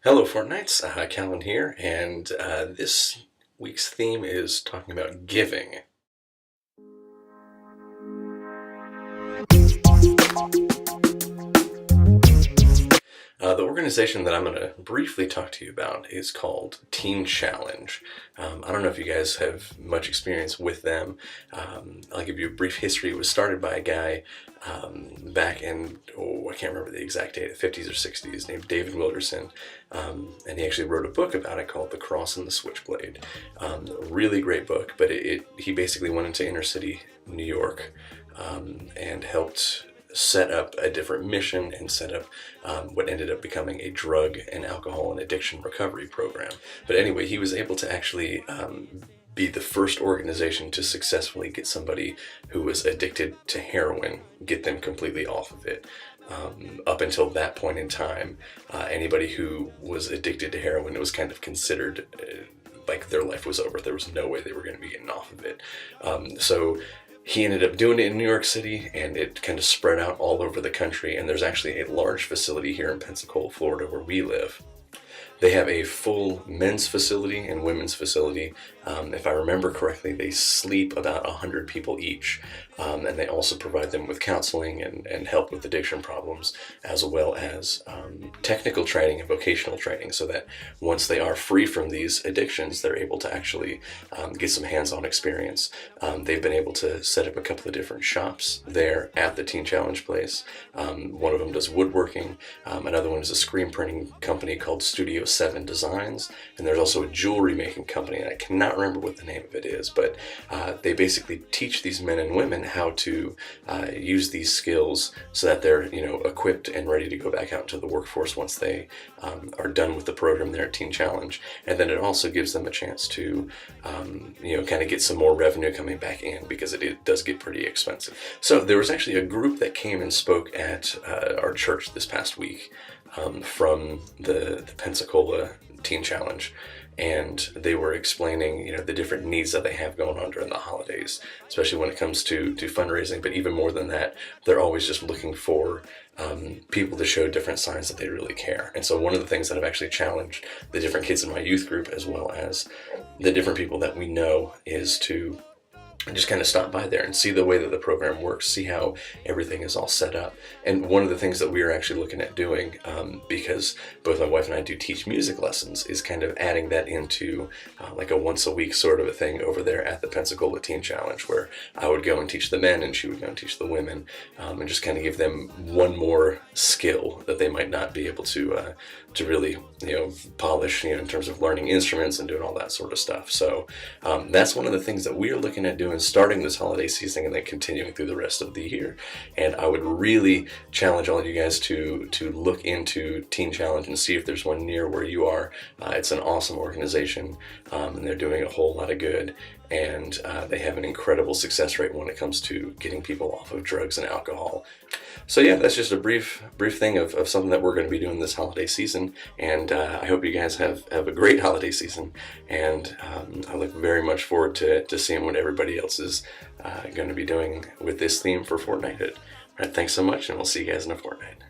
Hello, Fortnites. Calvin here, and this week's theme is talking about giving. The organization that I'm going to briefly talk to you about is called Teen Challenge. I don't know if you guys have much experience with them. I'll give you a brief history. It was started by a guy back in, I can't remember the exact date, the 50s or 60s, named David Wilkerson. And he actually wrote a book about it called The Cross and the Switchblade. A really great book, but he basically went into inner city New York and helped set up a different mission and set up what ended up becoming a drug and alcohol and addiction recovery program. But anyway, he was able to actually be the first organization to successfully get somebody who was addicted to heroin, get them completely off of it. Up until that point in time, anybody who was addicted to heroin, it was kind of considered like their life was over. There was no way they were going to be getting off of it. So he ended up doing it in New York City, and it kind of spread out all over the country. And there's actually a large facility here in Pensacola, Florida, where we live. They have a full men's facility and women's facility. If I remember correctly, they sleep about 100 people each. And they also provide them with counseling and help with addiction problems, as well as technical training and vocational training, so that once they are free from these addictions, they're able to actually get some hands-on experience. They've been able to set up a couple of different shops there at the Teen Challenge place. One of them does woodworking. Another one is a screen printing company called Studio 7 Designs. And there's also a jewelry making company, and I cannot remember what the name of it is, but they basically teach these men and women how to use these skills so that they're equipped and ready to go back out into the workforce once they are done with the program there at Teen Challenge. And then it also gives them a chance to kind of get some more revenue coming back in, because it does get pretty expensive. So there was actually a group that came and spoke at our church this past week from the Pensacola Teen Challenge. And they were explaining, the different needs that they have going on during the holidays, especially when it comes to fundraising. But even more than that, they're always just looking for people to show different signs that they really care. And so one of the things that I've actually challenged the different kids in my youth group, as well as the different people that we know, is to just kind of stop by there and see the way that the program works, see how everything is all set up. And one of the things that we are actually looking at doing, because both my wife and I do teach music lessons, is kind of adding that into like a once a week sort of a thing over there at the Pensacola Teen Challenge, where I would go and teach the men and she would go and teach the women, and just kind of give them one more skill that they might not be able to really polish in terms of learning instruments and doing all that sort of stuff. So that's one of the things that we're looking at doing starting this holiday season and then continuing through the rest of the year. And I would really challenge all of you guys to look into Teen Challenge and see if there's one near where you are. It's an awesome organization, and they're doing a whole lot of good. And they have an incredible success rate when it comes to getting people off of drugs and alcohol. So yeah, that's just a brief thing of something that we're going to be doing this holiday season. And I hope you guys have a great holiday season. And I look very much forward to seeing what everybody else is going to be doing with this theme for Fortnite. All right, thanks so much, and we'll see you guys in a fortnight.